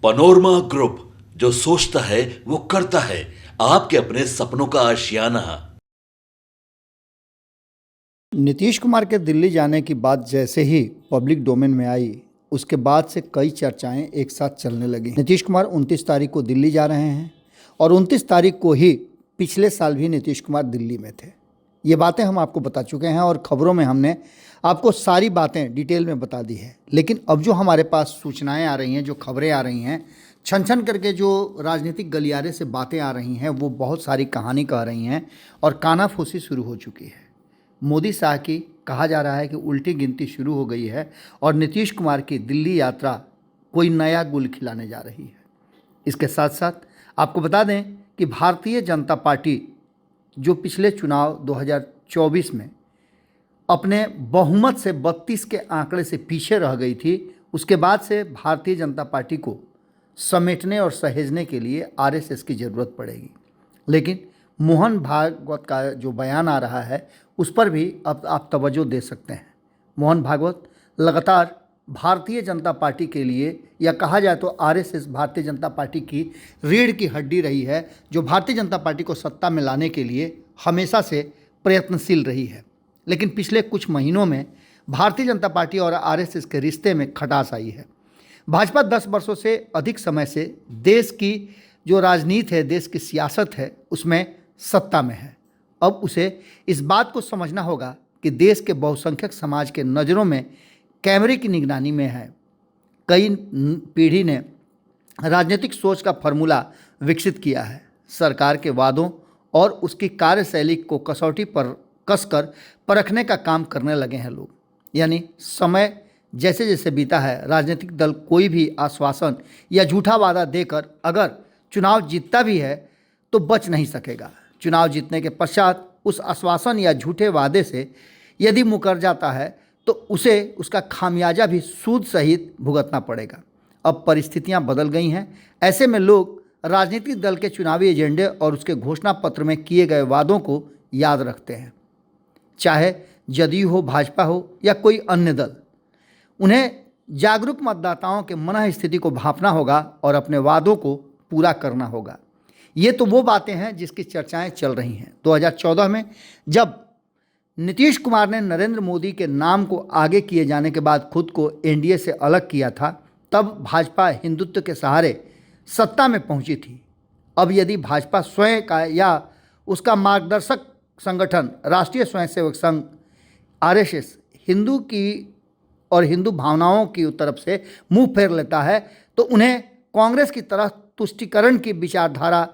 Panorama Group, जो सोचता है वो करता है। आपके अपने सपनों का आशियाना। नीतीश कुमार के दिल्ली जाने की बात जैसे ही पब्लिक डोमेन में आई, उसके बाद से कई चर्चाएं एक साथ चलने लगी। नीतीश कुमार 29 तारीख को दिल्ली जा रहे हैं और 29 तारीख को ही पिछले साल भी नीतीश कुमार दिल्ली में थे। ये बातें हम आपको बता चुके हैं और खबरों में हमने आपको सारी बातें डिटेल में बता दी है। लेकिन अब जो हमारे पास सूचनाएं आ रही हैं, जो खबरें आ रही हैं, छन छन करके जो राजनीतिक गलियारे से बातें आ रही हैं, वो बहुत सारी कहानी कह रही हैं और कानाफूसी शुरू हो चुकी है। मोदी शाह की कहा जा रहा है कि उल्टी गिनती शुरू हो गई है और नीतीश कुमार की दिल्ली यात्रा कोई नया गुल खिलाने जा रही है। इसके साथ साथ आपको बता दें कि भारतीय जनता पार्टी जो पिछले चुनाव 2024 में अपने बहुमत से 32 के आंकड़े से पीछे रह गई थी, उसके बाद से भारतीय जनता पार्टी को समेटने और सहेजने के लिए आरएसएस की ज़रूरत पड़ेगी। लेकिन मोहन भागवत का जो बयान आ रहा है, उस पर भी अब आप तवज्जो दे सकते हैं। मोहन भागवत लगातार भारतीय जनता पार्टी के लिए, या कहा जाए तो आरएसएस भारतीय जनता पार्टी की रीढ़ की हड्डी रही है, जो भारतीय जनता पार्टी को सत्ता में लाने के लिए हमेशा से प्रयत्नशील रही है। लेकिन पिछले कुछ महीनों में भारतीय जनता पार्टी और आरएसएस के रिश्ते में खटास आई है। भाजपा 10 वर्षों से अधिक समय से देश की जो राजनीति है, देश की सियासत है, उसमें सत्ता में है। अब उसे इस बात को समझना होगा कि देश के बहुसंख्यक समाज के नज़रों में कैमरे की निगरानी में है। कई पीढ़ी ने राजनीतिक सोच का फॉर्मूला विकसित किया है। सरकार के वादों और उसकी कार्यशैली को कसौटी पर कसकर परखने का काम करने लगे हैं लोग। यानी समय जैसे जैसे बीता है, राजनीतिक दल कोई भी आश्वासन या झूठा वादा देकर अगर चुनाव जीतता भी है तो बच नहीं सकेगा। चुनाव जीतने के पश्चात उस आश्वासन या झूठे वादे से यदि मुकर जाता है तो उसे उसका खामियाजा भी सूद सहित भुगतना पड़ेगा। अब परिस्थितियां बदल गई हैं। ऐसे में लोग राजनीतिक दल के चुनावी एजेंडे और उसके घोषणा पत्र में किए गए वादों को याद रखते हैं, चाहे जदयू हो, भाजपा हो या कोई अन्य दल। उन्हें जागरूक मतदाताओं के मन स्थिति को भांपना होगा और अपने वादों को पूरा करना होगा। ये तो वो बातें हैं जिसकी चर्चाएं चल रही हैं। 2014 में जब नीतीश कुमार ने नरेंद्र मोदी के नाम को आगे किए जाने के बाद खुद को एनडीए से अलग किया था, तब भाजपा हिंदुत्व के सहारे सत्ता में पहुंची थी। अब यदि भाजपा स्वयं का या उसका मार्गदर्शक संगठन राष्ट्रीय स्वयंसेवक संघ आरएसएस हिंदू की और हिंदू भावनाओं की तरफ से मुंह फेर लेता है तो उन्हें कांग्रेस की तरह तुष्टीकरण की विचारधारा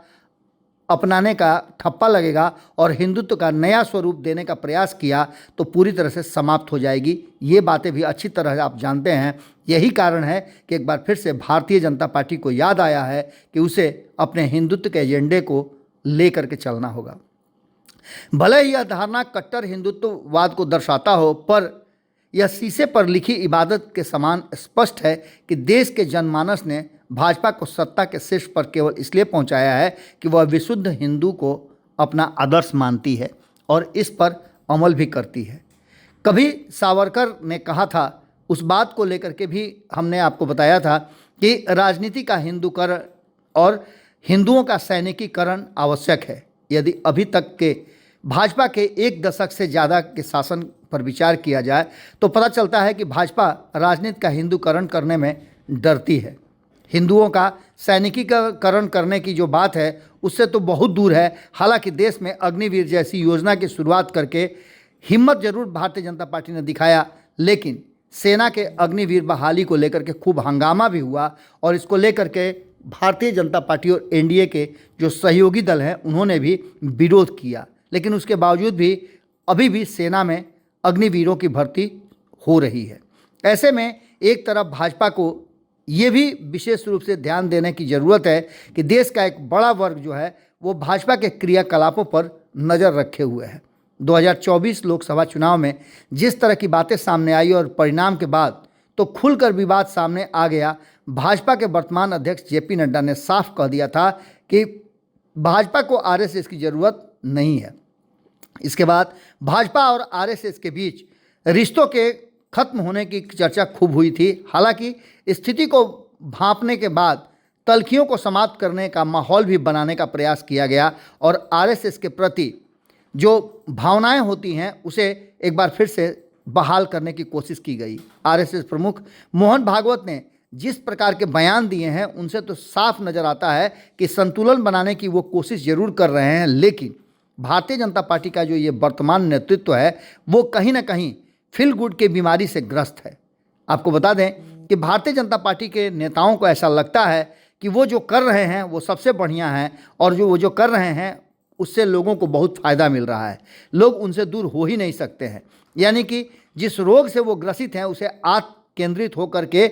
अपनाने का ठप्पा लगेगा और हिंदुत्व का नया स्वरूप देने का प्रयास किया तो पूरी तरह से समाप्त हो जाएगी। ये बातें भी अच्छी तरह आप जानते हैं। यही कारण है कि एक बार फिर से भारतीय जनता पार्टी को याद आया है कि उसे अपने हिंदुत्व के एजेंडे को लेकर के चलना होगा। भले ही यह धारणा कट्टर हिंदुत्ववाद को दर्शाता हो, पर यह शीशे पर लिखी इबादत के समान स्पष्ट है कि देश के जनमानस ने भाजपा को सत्ता के शीर्ष पर केवल इसलिए पहुंचाया है कि वह विशुद्ध हिंदू को अपना आदर्श मानती है और इस पर अमल भी करती है। कभी सावरकर ने कहा था, उस बात को लेकर के भी हमने आपको बताया था कि राजनीति का हिंदूकरण और हिंदुओं का सैनिकीकरण आवश्यक है। यदि अभी तक के भाजपा के एक दशक से ज़्यादा के शासन पर विचार किया जाए तो पता चलता है कि भाजपा राजनीति का हिंदूकरण करने में डरती है। हिंदुओं का सैनिकीकरण करने की जो बात है उससे तो बहुत दूर है। हालांकि देश में अग्निवीर जैसी योजना की शुरुआत करके हिम्मत जरूर भारतीय जनता पार्टी ने दिखाया, लेकिन सेना के अग्निवीर बहाली को लेकर के खूब हंगामा भी हुआ और इसको लेकर के भारतीय जनता पार्टी और एनडीए के जो सहयोगी दल हैं उन्होंने भी विरोध किया। लेकिन उसके बावजूद भी अभी भी सेना में अग्निवीरों की भर्ती हो रही है। ऐसे में एक तरफ भाजपा को ये भी विशेष रूप से ध्यान देने की ज़रूरत है कि देश का एक बड़ा वर्ग जो है वो भाजपा के क्रियाकलापों पर नज़र रखे हुए है। 2024 लोकसभा चुनाव में जिस तरह की बातें सामने आई और परिणाम के बाद तो खुलकर विवाद सामने आ गया। भाजपा के वर्तमान अध्यक्ष जेपी नड्डा ने साफ कह दिया था कि भाजपा को आरएसएस की ज़रूरत नहीं है। इसके बाद भाजपा और आरएसएस के बीच रिश्तों के खत्म होने की चर्चा खूब हुई थी। हालांकि स्थिति को भांपने के बाद तल्खियों को समाप्त करने का माहौल भी बनाने का प्रयास किया गया और आरएसएस के प्रति जो भावनाएं होती हैं उसे एक बार फिर से बहाल करने की कोशिश की गई। आरएसएस प्रमुख मोहन भागवत ने जिस प्रकार के बयान दिए हैं उनसे तो साफ नज़र आता है कि संतुलन बनाने की वो कोशिश जरूर कर रहे हैं, लेकिन भारतीय जनता पार्टी का जो ये वर्तमान नेतृत्व है वो कहीं ना कहीं फील गुड की बीमारी से ग्रस्त है। आपको बता दें कि भारतीय जनता पार्टी के नेताओं को ऐसा लगता है कि वो जो कर रहे हैं वो सबसे बढ़िया है और जो वो जो कर रहे हैं उससे लोगों को बहुत फ़ायदा मिल रहा है, लोग उनसे दूर हो ही नहीं सकते हैं। यानी कि जिस रोग से वो ग्रसित हैं उसे आत्म केंद्रित होकर के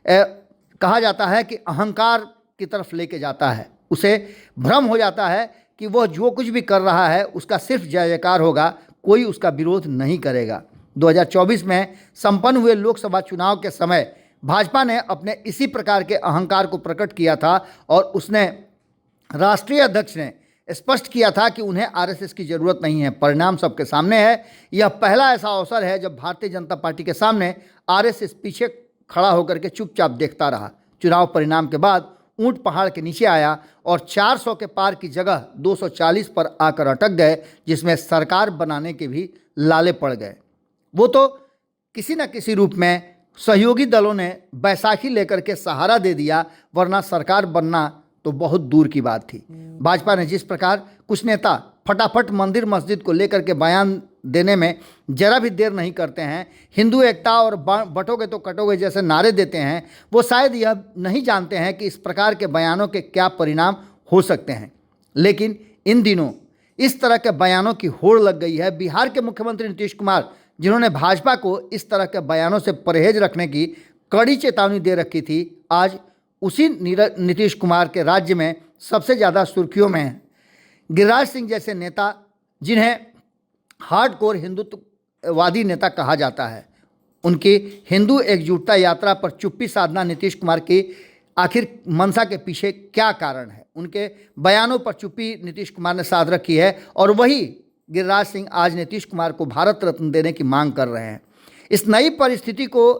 कहा जाता है कि अहंकार की तरफ लेके जाता है, उसे भ्रम हो जाता है कि वह जो कुछ भी कर रहा है उसका सिर्फ जय जयकार होगा, कोई उसका विरोध नहीं करेगा। 2024 में संपन्न हुए लोकसभा चुनाव के समय भाजपा ने अपने इसी प्रकार के अहंकार को प्रकट किया था और उसने राष्ट्रीय अध्यक्ष ने स्पष्ट किया था कि उन्हें आरएसएस की ज़रूरत नहीं है। परिणाम सबके सामने है। यह पहला ऐसा अवसर है जब भारतीय जनता पार्टी के सामने आरएसएस पीछे खड़ा होकर के चुपचाप देखता रहा। चुनाव परिणाम के बाद ऊंट पहाड़ के नीचे आया और 400 के पार की जगह 240 पर आकर अटक गए, जिसमें सरकार बनाने के भी लाले पड़ गए। वो तो किसी न किसी रूप में सहयोगी दलों ने बैसाखी लेकर के सहारा दे दिया, वरना सरकार बनना तो बहुत दूर की बात थी। भाजपा ने जिस प्रकार कुछ नेता फटाफट मंदिर मस्जिद को लेकर के बयान देने में जरा भी देर नहीं करते हैं, हिंदू एकता और बटोगे तो कटोगे जैसे नारे देते हैं, वो शायद यह नहीं जानते हैं कि इस प्रकार के बयानों के क्या परिणाम हो सकते हैं। लेकिन इन दिनों इस तरह के बयानों की होड़ लग गई है। बिहार के मुख्यमंत्री नीतीश कुमार, जिन्होंने भाजपा को इस तरह के बयानों से परहेज रखने की कड़ी चेतावनी दे रखी थी, आज उसी नीतीश कुमार के राज्य में सबसे ज़्यादा सुर्खियों में हैं। गिरिराज सिंह जैसे नेता, जिन्हें हार्डकोर हिंदुत्ववादी नेता कहा जाता है, उनकी हिंदू एकजुटता यात्रा पर चुप्पी साधना नीतीश कुमार की आखिर मंशा के पीछे क्या कारण है? उनके बयानों पर चुप्पी नीतीश कुमार ने साध रखी है और वही गिरिराज सिंह आज नीतीश कुमार को भारत रत्न देने की मांग कर रहे हैं। इस नई परिस्थिति को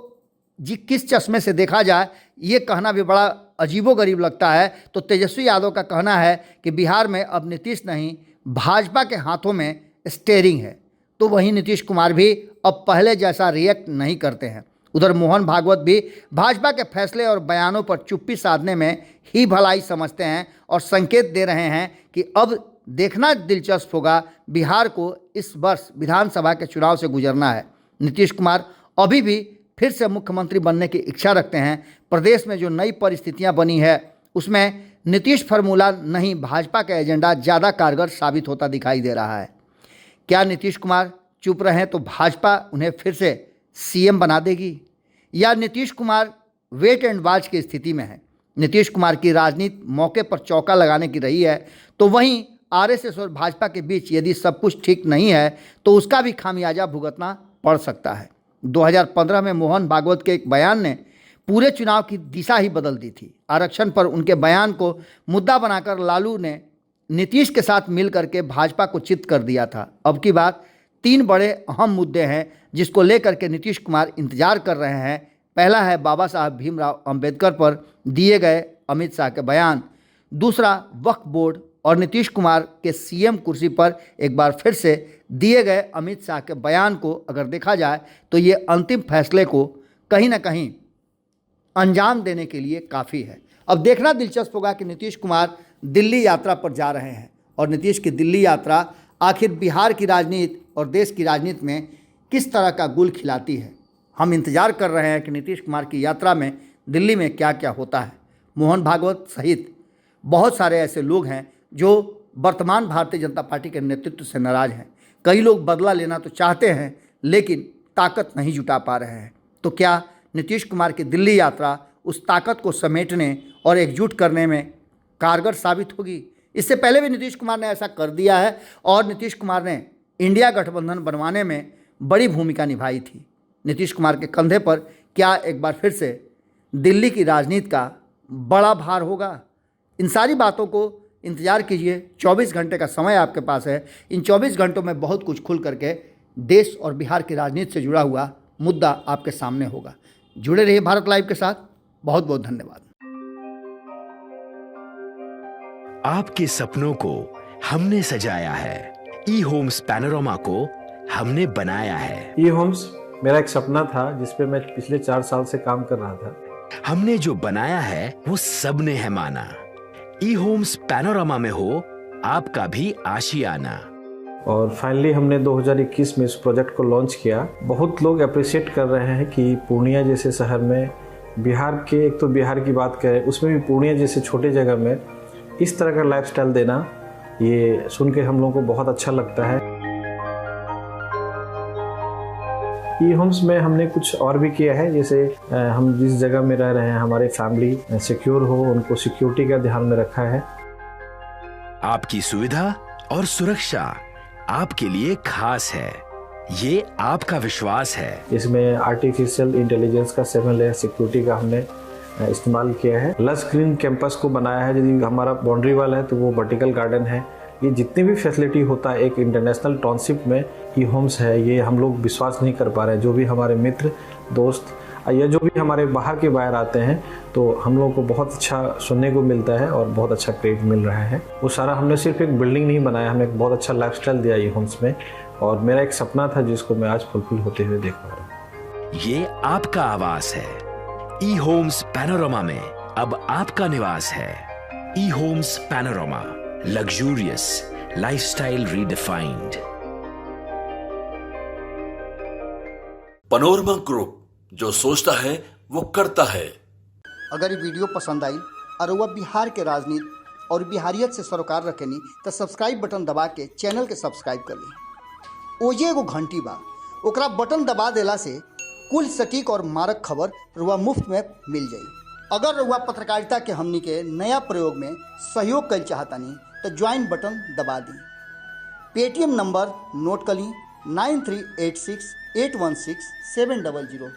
किस चश्मे से देखा जाए, ये कहना भी बड़ा अजीबोगरीब लगता है। तो तेजस्वी यादव का कहना है कि बिहार में अब नीतीश नहीं, भाजपा के हाथों में स्टेयरिंग है। तो वहीं नीतीश कुमार भी अब पहले जैसा रिएक्ट नहीं करते हैं। उधर मोहन भागवत भी भाजपा के फैसले और बयानों पर चुप्पी साधने में ही भलाई समझते हैं और संकेत दे रहे हैं कि अब देखना दिलचस्प होगा, बिहार को इस वर्ष विधानसभा के चुनाव से गुजरना है। नीतीश कुमार अभी भी फिर से मुख्यमंत्री बनने की इच्छा रखते हैं। प्रदेश में जो नई परिस्थितियां बनी है उसमें नीतीश फार्मूला नहीं, भाजपा का एजेंडा ज़्यादा कारगर साबित होता दिखाई दे रहा है। क्या नीतीश कुमार चुप रहें तो भाजपा उन्हें फिर से सीएम बना देगी, या Nitish Kumar wait and watch की स्थिति में है? नीतीश कुमार की राजनीति मौके पर चौका लगाने की रही है, तो वहीं आरएसएस और भाजपा के बीच यदि सब कुछ ठीक नहीं है तो उसका भी खामियाजा भुगतना पड़ सकता है। 2015 में मोहन भागवत के एक बयान ने पूरे चुनाव की दिशा ही बदल दी थी। आरक्षण पर उनके बयान को मुद्दा बनाकर लालू ने नीतीश के साथ मिल करके भाजपा को चित कर दिया था। अब की बात 3 बड़े अहम मुद्दे हैं जिसको लेकर के नीतीश कुमार इंतजार कर रहे हैं। पहला है बाबा साहब भीमराव अंबेडकर पर दिए गए अमित शाह के बयान, दूसरा वक्फ बोर्ड और नीतीश कुमार के सीएम कुर्सी पर एक बार फिर से दिए गए अमित शाह के बयान को अगर देखा जाए तो ये अंतिम फैसले को कहीं ना कहीं अंजाम देने के लिए काफ़ी है। अब देखना दिलचस्प होगा कि नीतीश कुमार दिल्ली यात्रा पर जा रहे हैं और नीतीश की दिल्ली यात्रा आखिर बिहार की राजनीति और देश की राजनीति में किस तरह का गुल खिलाती है। हम इंतजार कर रहे हैं कि नीतीश कुमार की यात्रा में दिल्ली में क्या क्या होता है। मोहन भागवत सहित बहुत सारे ऐसे लोग हैं जो वर्तमान भारतीय जनता पार्टी के नेतृत्व से नाराज हैं। कई लोग बदला लेना तो चाहते हैं लेकिन ताकत नहीं जुटा पा रहे हैं। तो क्या नीतीश कुमार की दिल्ली यात्रा उस ताकत को समेटने और एकजुट करने में कारगर साबित होगी? इससे पहले भी नीतीश कुमार ने ऐसा कर दिया है और नीतीश कुमार ने इंडिया गठबंधन बनवाने में बड़ी भूमिका निभाई थी। नीतीश कुमार के कंधे पर क्या एक बार फिर से दिल्ली की राजनीति का बड़ा भार होगा? इन सारी बातों को इंतजार कीजिए। 24 घंटे का समय आपके पास है। इन 24 घंटों में बहुत कुछ खुल करके देश और बिहार की राजनीति से जुड़ा हुआ मुद्दा आपके सामने होगा। जुड़े रहिए भारत लाइव के साथ। बहुत बहुत धन्यवाद। आपके सपनों को हमने सजाया है, ई होम्स पैनोरामा को हमने बनाया है। ई होम्स मेरा एक सपना था जिस पे मैं पिछले 4 साल से काम कर रहा था। हमने जो बनाया है वो सबने है माना। ई होम्स पैनोरामा में हो आपका भी आशियाना। और फाइनली हमने 2021 में इस प्रोजेक्ट को लॉन्च किया। बहुत लोग अप्रिशिएट कर रहे हैं कि पूर्णिया जैसे शहर में, बिहार के, एक तो बिहार की बात करें उसमें भी पूर्णिया जैसे छोटे जगह में इस तरह का लाइफस्टाइल देना, ये सुन के हम लोगों को बहुत अच्छा लगता है। ई होम्स में हमने कुछ और भी किया है, जैसे हम जिस जगह में रह रहे हैं हमारे फैमिली सिक्योर हो, उनको सिक्योरिटी का ध्यान में रखा है। आपकी सुविधा और सुरक्षा आपके लिए खास है, ये आपका विश्वास है। इसमें आर्टिफिशियल इंटेलिजेंस का 7 लेयर सिक्योरिटी का हमने इस्तेमाल किया है। लस ग्रीन कैंपस को बनाया है। यदि हमारा बाउंड्री वाल है तो वो वर्टिकल गार्डन है। ये जितनी भी फैसिलिटी होता है एक इंटरनेशनल टाउनशिप में ई होम्स है, ये हम लोग विश्वास नहीं कर पा रहे हैं। जो भी हमारे मित्र दोस्त या जो भी हमारे बाहर के बाहर आते हैं तो हम लोगों को बहुत अच्छा सुनने को मिलता है और बहुत अच्छा क्रेडिट मिल रहा है। वो सारा हमने सिर्फ एक बिल्डिंग नहीं बनाया, हमने एक बहुत अच्छा लाइफस्टाइल दिया ई होम्स में, और मेरा एक सपना था जिसको मैं आज फुलफिल होते हुए देख पा रहा हूँ। ये आपका आवास है। ई होम्स पैनोरामा में अब आपका निवास है। E Homes Panorama, luxurious lifestyle redefined. Panorama Group, जो सोचता है वो करता है। अगर ये वीडियो पसंद आई और वह बिहार के राजनीति और बिहारियत से सरोकार रखेनी तो सब्सक्राइब बटन दबा के चैनल के सब्सक्राइब कर ली। ओजे एगो घंटी बा, ओकरा बटन दबा देला से कुल सटीक और मारक खबर रुआ मुफ्त में मिल जाई। अगर रुआ पत्रकारिता के हमनी के नया प्रयोग में सहयोग कर चाहतानी तो ज्वाइन बटन दबा दी। पेटीएम नंबर नोट कर ली 9386816700।